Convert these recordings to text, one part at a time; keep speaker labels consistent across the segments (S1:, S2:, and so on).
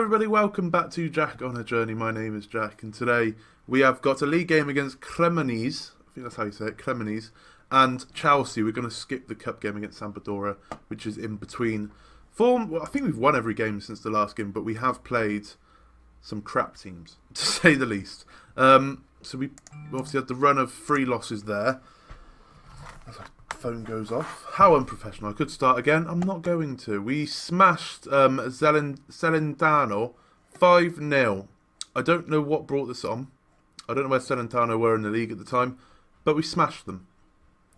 S1: everybody, welcome back to Jack on a Journey. My name is Jack, and today we have got a league game against Cremonese, I think that's how you say it, Cremonese, and Chelsea. We're going to skip the cup game against Sampdoria, which is in between form. Well, I think we've won every game since the last game, but we have played some crap teams, to say the least. So we obviously had the run of 3 losses there. As my phone goes off. How unprofessional. I could start again. I'm not going to. We smashed Celentano 5-0. I don't know what brought this on. I don't know where Celentano were in the league at the time, but we smashed them.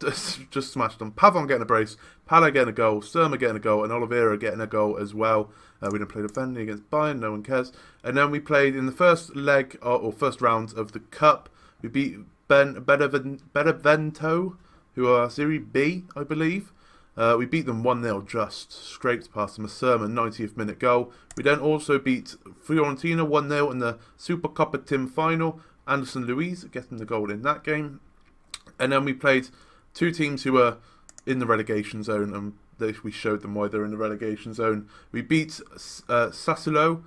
S1: Just smashed them. Pavon getting a brace, Pala getting a goal, Surma getting a goal, and Oliveira getting a goal as well. We didn't play defending against Bayern, no one cares. And then we played in the first leg, or first round of the cup. We beat Benevento, who are Serie B, I believe. We beat them 1-0, just scraped past them. A Surma 90th minute goal. We then also beat Fiorentina 1-0 in the Supercoppa Team final. Anderson Luiz getting the goal in that game. And then we played 2 teams who were in the relegation zone, and we showed them why they're in the relegation zone. We beat Sassuolo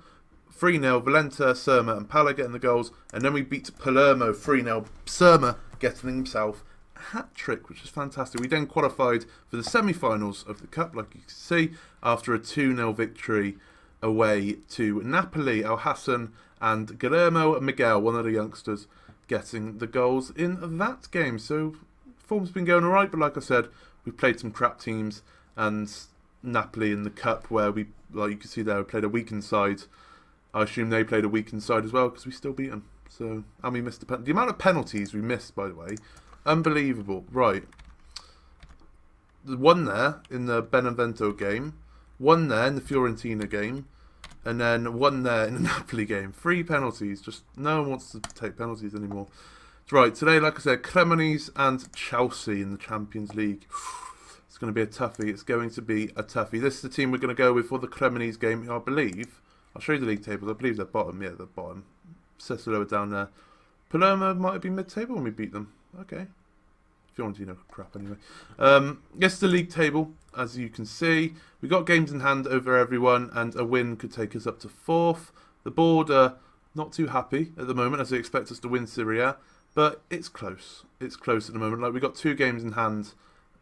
S1: 3-0, Valenta, Surma and Pala getting the goals, and then we beat Palermo 3-0, Surma getting himself a hat-trick, which is fantastic. We then qualified for the semi-finals of the Cup, like you can see, after a 2-0 victory away to Napoli. Al Hassan and Guillermo Miguel, one of the youngsters, getting the goals in that game. So form's been going alright, but like I said, we've played some crap teams, and Napoli in the Cup, where we, like you can see there, we played a weakened side. I assume they played a weakened side as well, because we still beat them. So, and we missed the amount of penalties we missed, by the way, unbelievable. Right, one there in the Benevento game, one there in the Fiorentina game, and then one there in the Napoli game. 3 penalties. Just no one wants to take penalties anymore. Right, today, like I said, Cremonese and Chelsea in the Champions League. It's going to be a toughie. It's going to be a toughie. This is the team we're going to go with for the Cremonese game, I believe. I'll show you the league tables. I believe they're bottom. Yeah, they're bottom. Sassuolo down there. Palermo might have been mid-table when we beat them. Okay. Fiorentina, crap anyway. Yes, the league table, as you can see. We got games in hand over everyone, and a win could take us up to 4th. The board are not too happy at the moment, as they expect us to win Serie A. But it's close. It's close at the moment. Like, we got 2 games in hand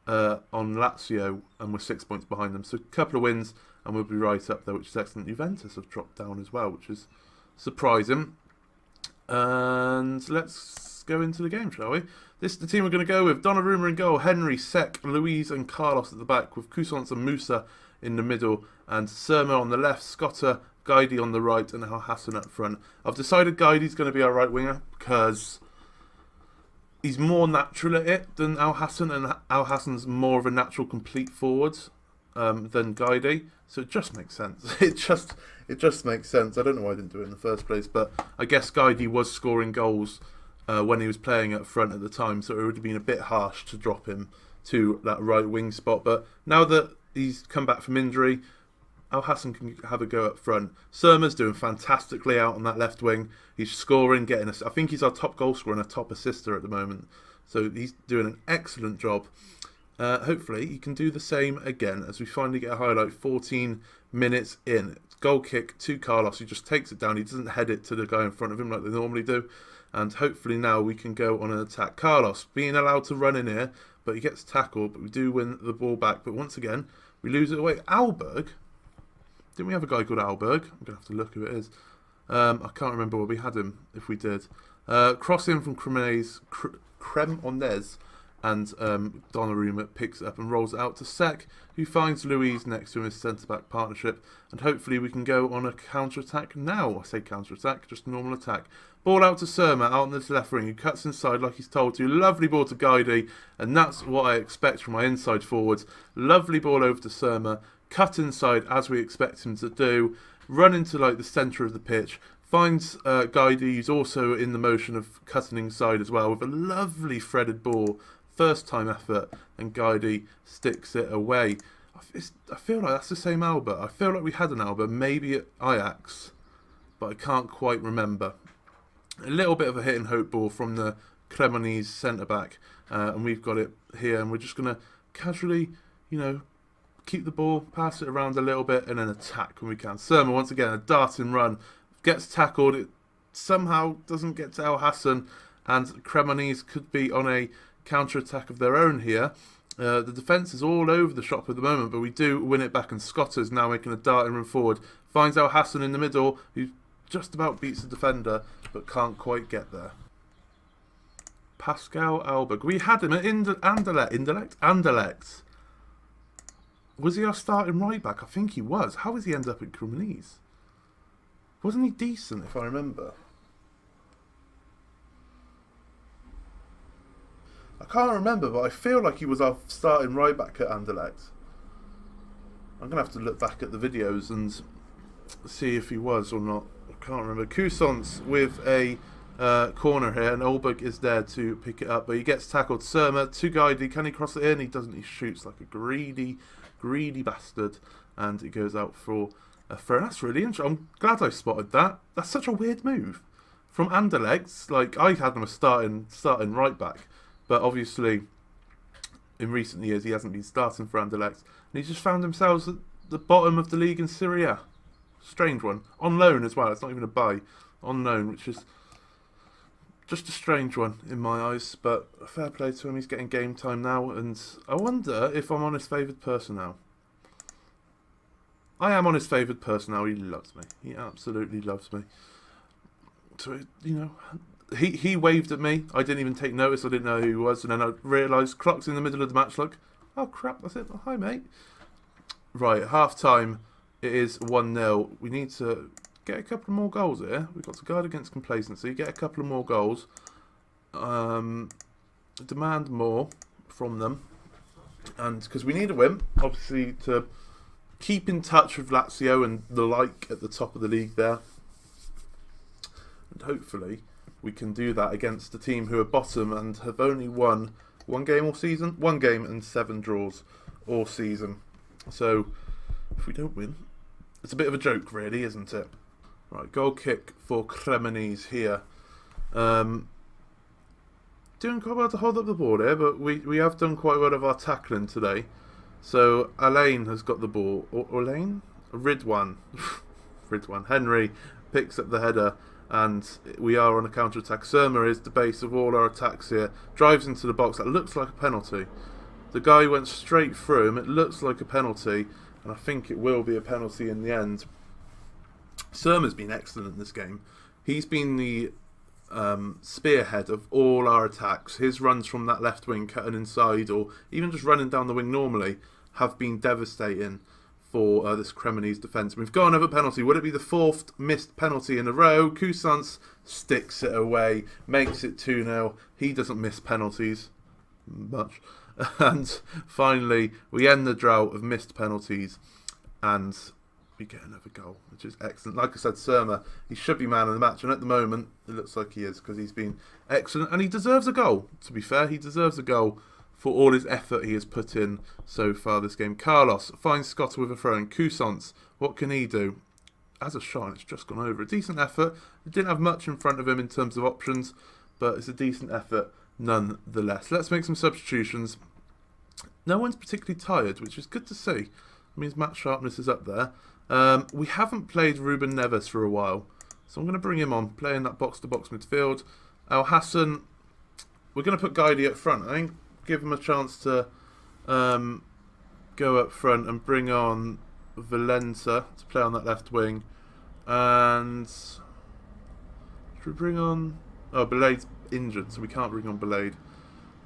S1: on Lazio, and we're 6 points behind them. So a couple of wins, and we'll be right up there, which is excellent. Juventus have dropped down as well, which is surprising. And let's go into the game, shall we? This is the team we're going to go with. Donnarumma in goal, Henry, Sek, Luiz and Carlos at the back, with Cousins and Musa in the middle, and Surma on the left, Scotta, Guidi on the right, and Al Hassan up front. I've decided Guidi's going to be our right winger, because he's more natural at it than Al Hassan, and Al Hassan's more of a natural complete forward than Guidi. So it just makes sense. It just makes sense. I don't know why I didn't do it in the first place, but I guess Guidi was scoring goals when he was playing up front at the time, so it would have been a bit harsh to drop him to that right wing spot. But now that he's come back from injury, Al Hassan can have a go up front. Surma's doing fantastically out on that left wing. He's scoring, getting us. I think he's our top goal scorer and a top assister at the moment. So he's doing an excellent job. Hopefully he can do the same again, as we finally get a highlight 14 minutes in. Goal kick to Carlos. He just takes it down. He doesn't head it to the guy in front of him like they normally do. And hopefully now we can go on an attack. Carlos being allowed to run in here, but he gets tackled. But we do win the ball back. But once again, we lose it away. Alberg. Didn't we have a guy called Alberg? I'm going to have to look who it is. I can't remember where we had him, if we did. Cross in from Cremonese, and Donnarumma picks it up and rolls it out to Sek, who finds Luiz next to him as centre-back partnership. And hopefully we can go on a counter-attack now. I say counter-attack, just a normal attack. Ball out to Surma, out on this left wing, who cuts inside like he's told to. Lovely ball to Guidi, and that's what I expect from my inside forwards. Lovely ball over to Surma. Cut inside as we expect him to do, run into like the centre of the pitch, finds Guidi, who's also in the motion of cutting inside as well, with a lovely threaded ball, first time effort, and Guidi sticks it away. I feel like that's the same Alba. I feel like we had an Alba, maybe at Ajax, but I can't quite remember. A little bit of a hit and hope ball from the Cremonese centre back, and we've got it here, and we're just going to casually, keep the ball, pass it around a little bit, and then attack when we can. Surma, once again, a darting run, gets tackled. It somehow doesn't get to Al Hassan, and Cremonese could be on a counter-attack of their own here. The defence is all over the shop at the moment, but we do win it back, and Scotter's now making a darting run forward. Finds Al Hassan in the middle, who just about beats the defender, but can't quite get there. Pascal Alberg. We had him at Anderlecht. Was he our starting right back? I think he was. How does he end up at Cremonese? Wasn't he decent, if I remember? I can't remember, but I feel like he was our starting right back at Anderlecht. I'm going to have to look back at the videos and see if he was or not. I can't remember. Cousins with a corner here, and Olberg is there to pick it up, but he gets tackled. Surma to Guidey. Can he cross it in? He doesn't. He shoots like a greedy bastard, and it goes out for a throw. That's really interesting. I'm glad I spotted that. That's such a weird move from Anderlecht. Like, I had him as starting right back, but obviously in recent years he hasn't been starting for Anderlecht, and he just found himself at the bottom of the league in Serie A. Strange one. On loan as well. It's not even a buy. On loan, which is just a strange one in my eyes, but fair play to him. He's getting game time now, and I wonder if I'm on his favoured person now. I am on his favoured person now. He loves me. He absolutely loves me. So, you know, he waved at me. I didn't even take notice. I didn't know who he was, and then I realised clock's in the middle of the match. Like, oh crap, that's it. Oh, hi mate. Right, half time. It is 1-0. We need to get a couple more goals here. We've got to guard against complacency. Get a couple of more goals. Demand more from them. And because we need a win, obviously, to keep in touch with Lazio and the like at the top of the league there. And hopefully we can do that against a team who are bottom and have only won one game all season. 1 game and 7 draws all season. So if we don't win, it's a bit of a joke really, isn't it? Right, goal kick for Cremonese here. Doing quite well to hold up the ball here, but we have done quite well of our tackling today. So Alain has got the ball. Alain? Ridwan. Ridwan. Henry picks up the header, and we are on a counter-attack. Surma is the base of all our attacks here. Drives into the box. That looks like a penalty. The guy went straight through him. It looks like a penalty, and I think it will be a penalty in the end. Surma's been excellent in this game. He's been the spearhead of all our attacks. His runs from that left wing, cutting inside, or even just running down the wing normally, have been devastating for this Cremonese defence. We've got another penalty. Would it be the 4th missed penalty in a row? Cousins sticks it away, makes it 2-0. He doesn't miss penalties much. And finally, we end the drought of missed penalties, and we get another goal, which is excellent. Like I said, Surma, he should be man of the match, and at the moment it looks like he is, because he's been excellent, and he deserves a goal. To be fair, he deserves a goal for all his effort he has put in so far this game. Carlos finds Scotter with a throw in. Cousins, what can he do? As a shot, it's just gone over. A decent effort. He didn't have much in front of him in terms of options, but it's a decent effort nonetheless. Let's make some substitutions. No one's particularly tired, which is good to see. It means match sharpness is up there. We haven't played Ruben Neves for a while, so I'm going to bring him on, playing that box-to-box midfield. Al Hassan, we're going to put Guidey up front, I think. Give him a chance to go up front and bring on Valenta to play on that left wing. And should we bring on... Oh, Belaid's injured, so we can't bring on Belaid.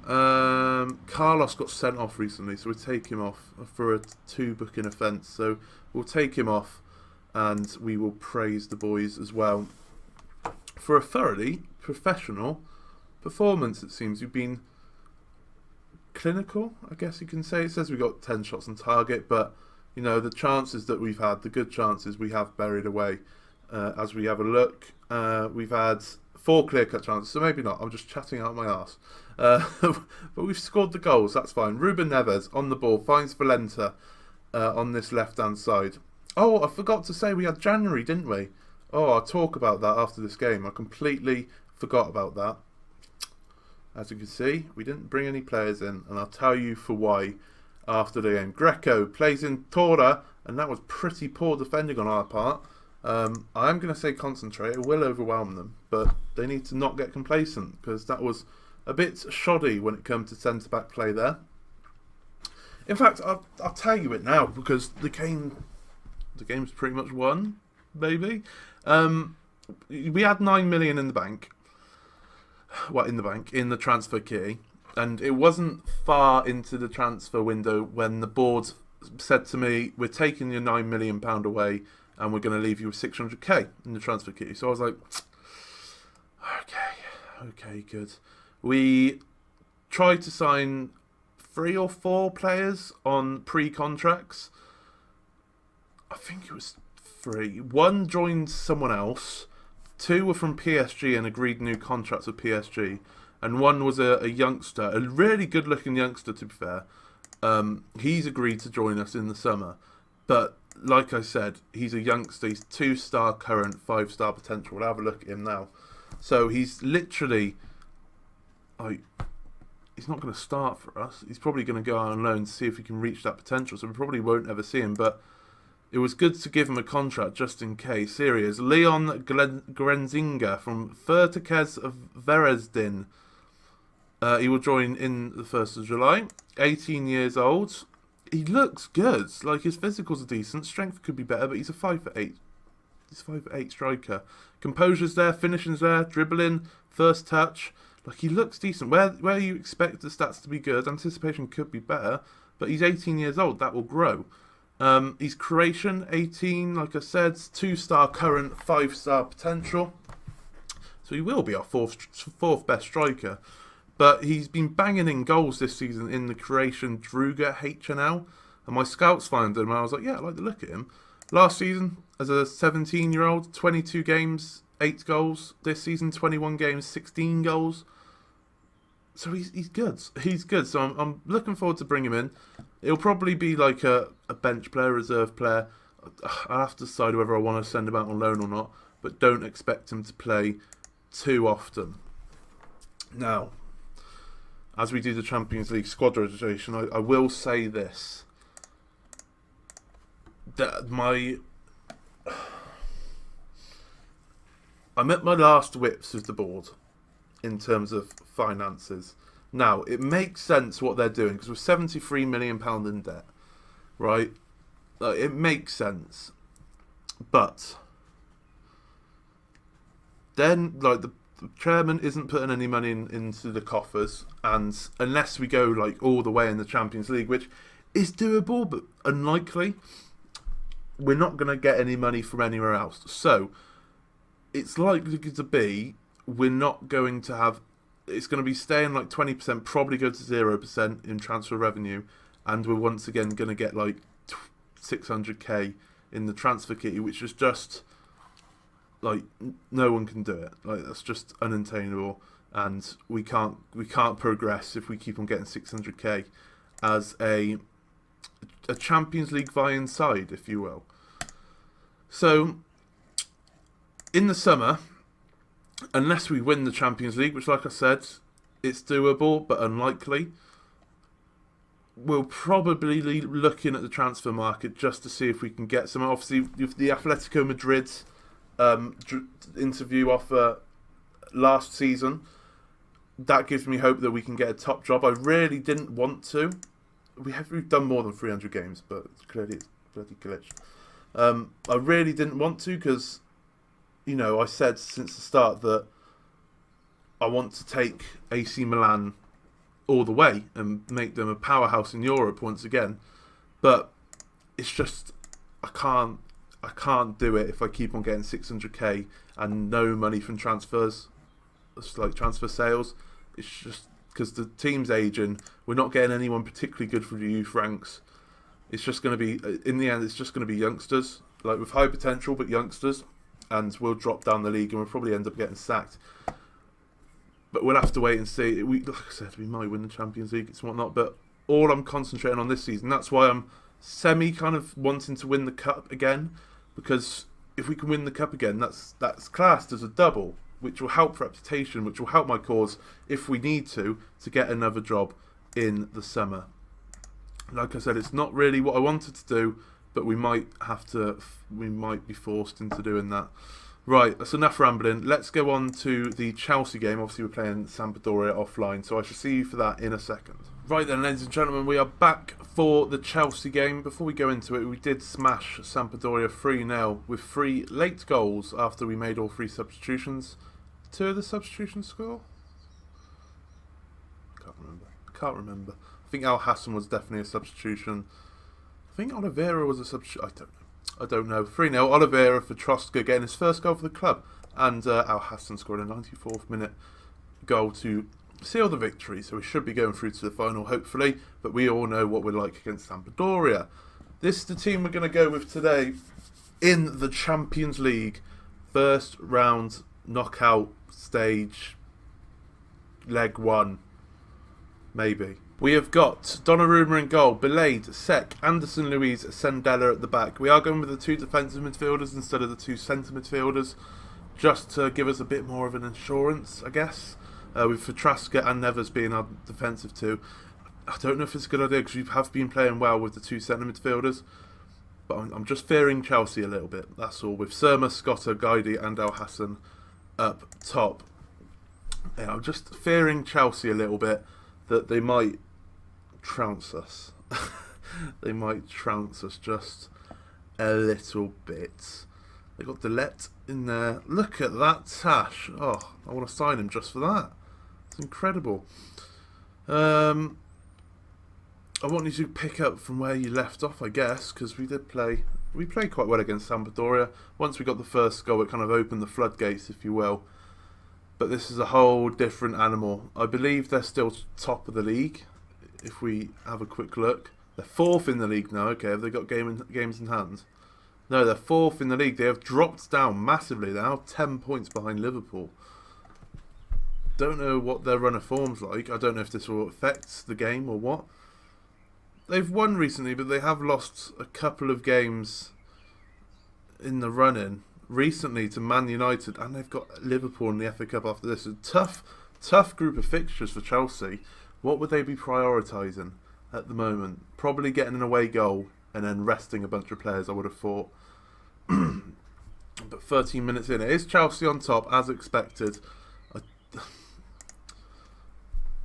S1: Carlos got sent off recently, so we'll take him off for a 2 booking offence. So we'll take him off, and we will praise the boys as well for a thoroughly professional performance. It seems we've been clinical, I guess you can say. It says we got 10 shots on target, but you know, the chances that we've had, the good chances, we have buried away. As we have a look, we've had 4 clear-cut chances, so maybe not. I'm just chatting out my arse. But we've scored the goals, that's fine. Ruben Neves on the ball, finds Valenta on this left-hand side. Oh, I forgot to say we had January, didn't we? Oh, I'll talk about that after this game. I completely forgot about that. As you can see, we didn't bring any players in, and I'll tell you for why after the game. Greco plays in Tora, and that was pretty poor defending on our part. I am going to say concentrate. It will overwhelm them, but they need to not get complacent, because that was a bit shoddy when it comes to centre-back play there. In fact, I'll tell you it now, because the game's pretty much won, maybe. We had 9 million in the bank. In the transfer key. And it wasn't far into the transfer window when the board said to me, we're taking your £9 million away and we're going to leave you with 600k in the transfer key. So I was like, okay, good. We tried to sign 3 or 4 players on pre-contracts. I think it was 3. 1 joined someone else. 2 were from PSG and agreed new contracts with PSG. And 1 was a youngster, a really good-looking youngster, to be fair. He's agreed to join us in the summer. But, like I said, he's a youngster. He's 2-star current, 5-star potential. We'll have a look at him now. So he's literally... he's not going to start for us. He's probably going to go out on loan to see if he can reach that potential. So we probably won't ever see him. But it was good to give him a contract just in case. Here he is. Leon Grenzinger from Vertekes of Veresdin. He will join in the 1st of July. 18 years old. He looks good. Like, his physicals are decent. Strength could be better, but he's a 5'8". He's a 5'8" striker. Composure's there, finishing's there, dribbling, first touch. Like, he looks decent. Where you expect the stats to be good, anticipation could be better, but he's 18 years old. That will grow. He's Croatian, 18, like I said, 2-star current, 5-star potential. So he will be our fourth best striker. But he's been banging in goals this season in the Croatian Druga HNL. And my scouts found him, and I was like, yeah, I like the look at him. Last season, as a 17-year-old, 22 games, 8 goals. This season, 21 games, 16 goals. So he's good. He's good. So I'm looking forward to bringing him in. It'll probably be like a bench player, reserve player. I'll have to decide whether I want to send him out on loan or not. But don't expect him to play too often. Now, as we do the Champions League squad registration, I will say this. That I'm at my last whips with the board in terms of finances. Now, it makes sense what they're doing, because we're £73 million in debt, right? It makes sense. But then, like, the chairman isn't putting any money into the coffers, and unless we go like all the way in the Champions League, which is doable but unlikely, we're not going to get any money from anywhere else. So it's likely to be we're not going to have... It's going to be staying like 20%, probably go to 0% in transfer revenue, and we're once again going to get like 600k in the transfer kitty, which is just... like, no one can do it. Like, that's just unattainable, and we can't progress if we keep on getting 600k as a Champions League vying side, if you will. So in the summer, unless we win the Champions League, which, like I said, it's doable but unlikely, we'll probably be looking at the transfer market just to see if we can get some. Obviously, with the Atletico Madrid interview offer last season, that gives me hope that we can get a top job. I really didn't want to. We've done more than 300 games, but clearly it's bloody glitched. I really didn't want to, because, you know, I said since the start that I want to take AC Milan all the way and make them a powerhouse in Europe once again. But it's just, I can't do it if I keep on getting 600k and no money from transfers. It's like transfer sales. It's just because the team's aging. We're not getting anyone particularly good from the youth ranks. It's just going to be, in the end, it's just going to be youngsters, like with high potential, but youngsters. And we'll drop down the league and we'll probably end up getting sacked. But we'll have to wait and see. Like I said, we might win the Champions League and whatnot. But all I'm concentrating on this season, that's why I'm semi kind of wanting to win the cup again. Because if we can win the cup again, that's classed as a double, which will help reputation, which will help my cause if we need to get another job in the summer. Like I said, it's not really what I wanted to do, but we might be forced into doing that. Right, that's enough rambling. Let's go on to the Chelsea game. Obviously, we're playing Sampdoria offline, so I shall see you for that in a second. Right then, ladies and gentlemen, we are back for the Chelsea game. Before we go into it, we did smash Sampdoria 3-0 with 3 late goals after we made all 3 substitutions. 2 of the substitutions score? Can't remember. I think Al Hassan was definitely a substitution. I think Oliveira was a substitution. I don't know. 3-0. Oliveira for Troska getting his first goal for the club. And Al Hassan scored a 94th minute goal to seal the victory. So we should be going through to the final, hopefully. But we all know what we're like against Sampdoria. This is the team we're going to go with today in the Champions League. First round knockout stage. Leg 1. Maybe. We have got Donnarumma in goal, Belaid, Sek, Anderson, Luiz, Sendella at the back. We are going with the 2 defensive midfielders instead of the 2 centre midfielders, just to give us a bit more of an insurance, I guess. With Fatraska and Neves being our defensive 2. I don't know if it's a good idea because we have been playing well with the 2 centre midfielders, but I'm just fearing Chelsea a little bit, that's all. With Surma, Scotta, Guidi and Al Hassan up top. Yeah, I'm just fearing Chelsea a little bit, that they might trounce us. They might trounce us just a little bit. They got Delet in there. Look at that Tash. Oh, I want to sign him just for that. It's incredible. I want you to pick up from where you left off, I guess, because we played quite well against Sampdoria. Once we got the first goal, it kind of opened the floodgates, if you will. But this is a whole different animal. I believe they're still top of the league. If we have a quick look, they're 4th in the league now. Okay, have they got games in hand? No, they're 4th in the league. They have dropped down massively. They're now 10 points behind Liverpool. Don't know what their run of form's like. I don't know if this will affect the game or what. They've won recently, but they have lost a couple of games in the run-in recently to Man United, and they've got Liverpool in the FA Cup after this. A tough group of fixtures for Chelsea. What would they be prioritising at the moment? Probably getting an away goal and then resting a bunch of players, I would have thought. But 13 minutes in, it is Chelsea on top, as expected.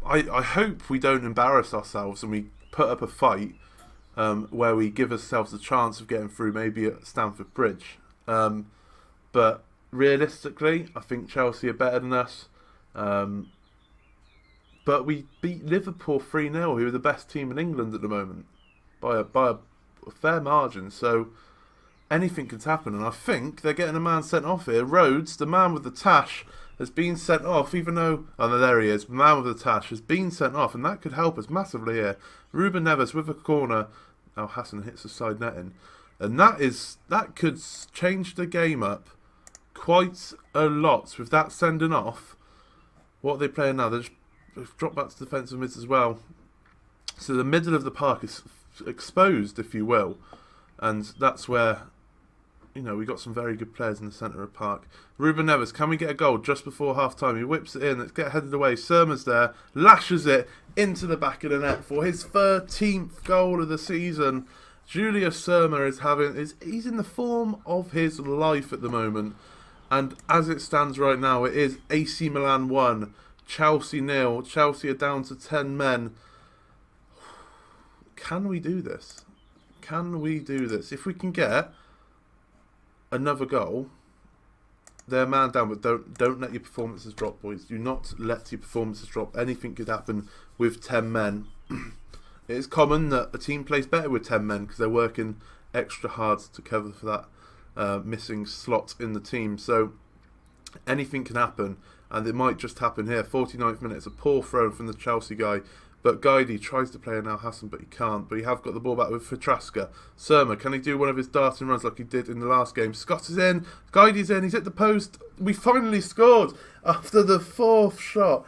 S1: I hope we don't embarrass ourselves and we put up a fight where we give ourselves a chance of getting through, maybe at Stamford Bridge. But realistically, I think Chelsea are better than us. But we beat Liverpool 3-0, who are the best team in England at the moment, by a fair margin. So anything can happen. And I think they're getting a man sent off here. Rhodes, the man with the tash, has been sent off, even though... Oh, no, there he is. The man with the tash has been sent off, and that could help us massively here. Ruben Neves with a corner. Al Hassan hits the side netting. And that could change the game up quite a lot with that sending off. What are they playing now? They've dropped back to defensive mids as well. So the middle of the park is exposed, if you will. And that's where, we got some very good players in the centre of the park. Ruben Neves, can we get a goal just before half-time? He whips it in. Let's get headed away. Surma's there. Lashes it into the back of the net for his 13th goal of the season. Julius Surma he's in the form of his life at the moment. And as it stands right now, it is AC Milan 1, Chelsea 0. Chelsea are down to 10 men. Can we do this? Can we do this? If we can get another goal, they're man down, but don't let your performances drop, boys. Do not let your performances drop. Anything could happen with 10 men. It is common that a team plays better with 10 men because they're working extra hard to cover for that missing slot in the team. So anything can happen, and it might just happen here. 49th minute, it's a poor throw from the Chelsea guy, but Guidi tries to play an Al Hassan, but he can't. But he have got the ball back with Fatraska. Surma, can he do one of his darting runs like he did in the last game? Scott is in, Guidi's in, he's hit the post. We finally scored after the 4th shot.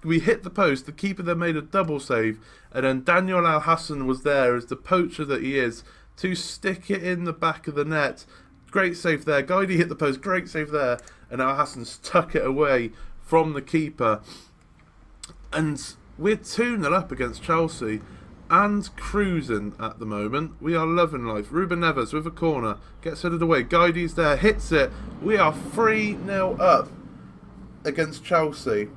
S1: We hit the post, the keeper then made a double save, and then Daniel Al Hassan was there as the poacher that he is to stick it in the back of the net. Great save there. Guidi hit the post, great save there, and Al Hassan's tuck it away from the keeper. And we're 2-0 up against Chelsea. and cruising at the moment. We are loving life. Ruben Neves with a corner. Gets headed away. Guide's there. Hits it. We are 3-0 up against Chelsea.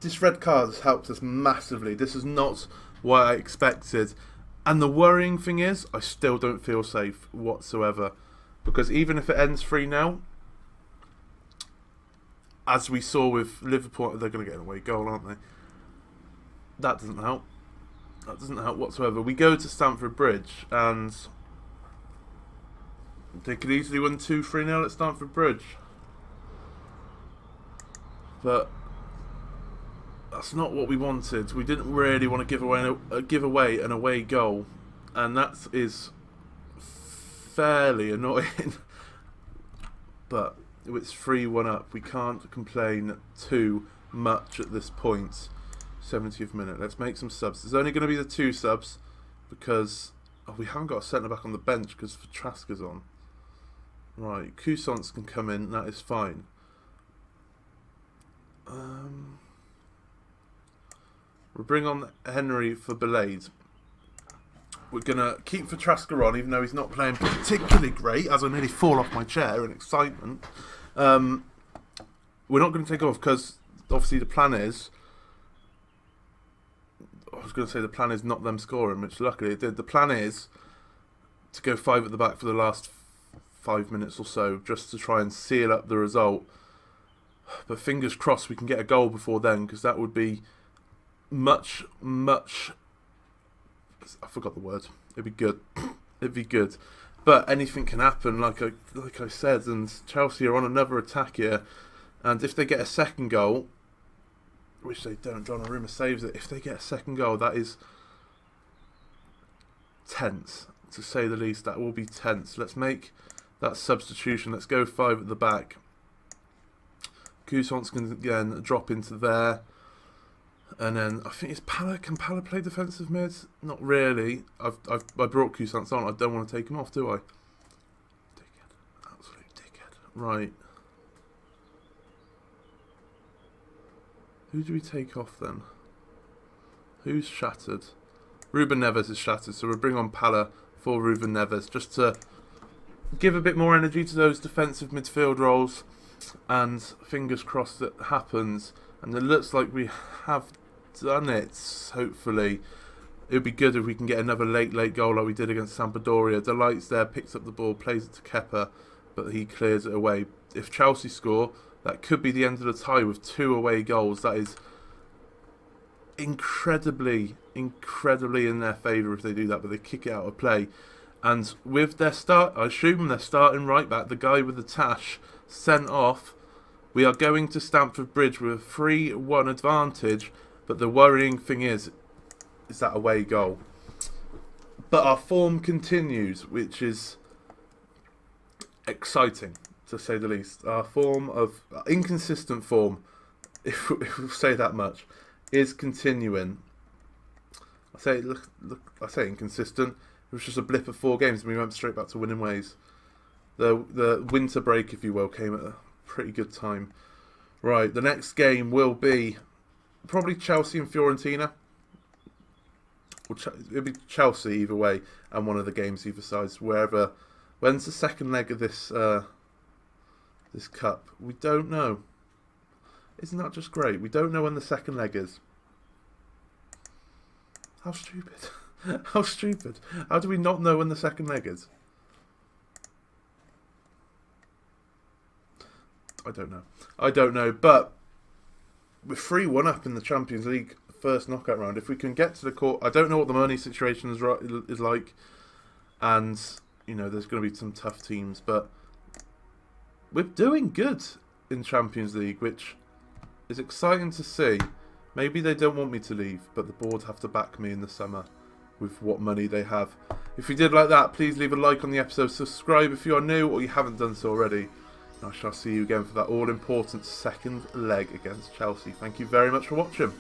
S1: This red card has helped us massively. This is not what I expected. And the worrying thing is, I still don't feel safe whatsoever. Because even if it ends 3-0, as we saw with Liverpool, they're going to get an away goal, aren't they? That doesn't help. That doesn't help whatsoever. We go to Stamford Bridge, and they could easily win 2-3-0 at Stamford Bridge. But that's not what we wanted. We didn't really want to give away an away goal, and that is fairly annoying. But it's 3-1 up. We can't complain too much at this point. 70th minute. Let's make some subs. There's only going to be the 2 subs because we haven't got a centre back on the bench because Fatraska's on. Right, Cousins can come in. That is fine. We'll bring on Henry for Belade. We're going to keep Fatraska on, even though he's not playing particularly great, as I nearly fall off my chair in excitement. We're not going to take off because, obviously, the plan is... I was going to say the plan is not them scoring, which luckily it did. The plan is to go 5 at the back for the last 5 minutes or so, just to try and seal up the result. But fingers crossed we can get a goal before then, because that would be much... I forgot the word. It'd be good. It'd be good. But anything can happen, like I said, and Chelsea are on another attack here. And if they get a second goal, which they don't, Donnarumma saves it. If they get a second goal, that is tense, to say the least. That will be tense. Let's make that substitution. Let's go 5 at the back. Cousins can again drop into there. And then I think it's Pala. Can Pala play defensive mid? Not really. I brought Cousins on. I don't want to take him off, do I? Dickhead. Absolute dickhead. Right. Who do we take off then? Who's shattered? Ruben Neves is shattered, so we'll bring on Pala for Ruben Neves just to give a bit more energy to those defensive midfield roles. And fingers crossed that happens. And it looks like we have done it, hopefully. It would be good if we can get another late goal like we did against Sampdoria. Delight's there, picks up the ball, plays it to Kepa, but he clears it away. If Chelsea score, that could be the end of the tie with 2 away goals. That is incredibly in their favour if they do that, but they kick it out of play. And with their start, I assume they're starting right back, the guy with the tash, sent off. We are going to Stamford Bridge with a 3-1 advantage, but the worrying thing is that away goal. But our form continues, which is exciting, to say the least. Our form of inconsistent form, if we say that much, is continuing. I say inconsistent. It was just a blip of 4 games, and we went straight back to winning ways. The winter break, if you will, came at a pretty good time. Right, the next game will be probably Chelsea and Fiorentina. It'll be Chelsea either way, and one of the games either side. Wherever. When's the second leg of this this cup? We don't know. Isn't that just great? We don't know when the second leg is. How stupid. How stupid. How do we not know when the second leg is? I don't know, but we're 3-1 up in the Champions League first knockout round. If we can get to the court, I don't know what the money situation is like, and you know there's going to be some tough teams, but we're doing good in Champions League, which is exciting to see. Maybe they don't want me to leave, but the board have to back me in the summer with what money they have. If you did like that, please leave a like on the episode, subscribe if you are new or you haven't done so already. I shall see you again for that all-important second leg against Chelsea. Thank you very much for watching.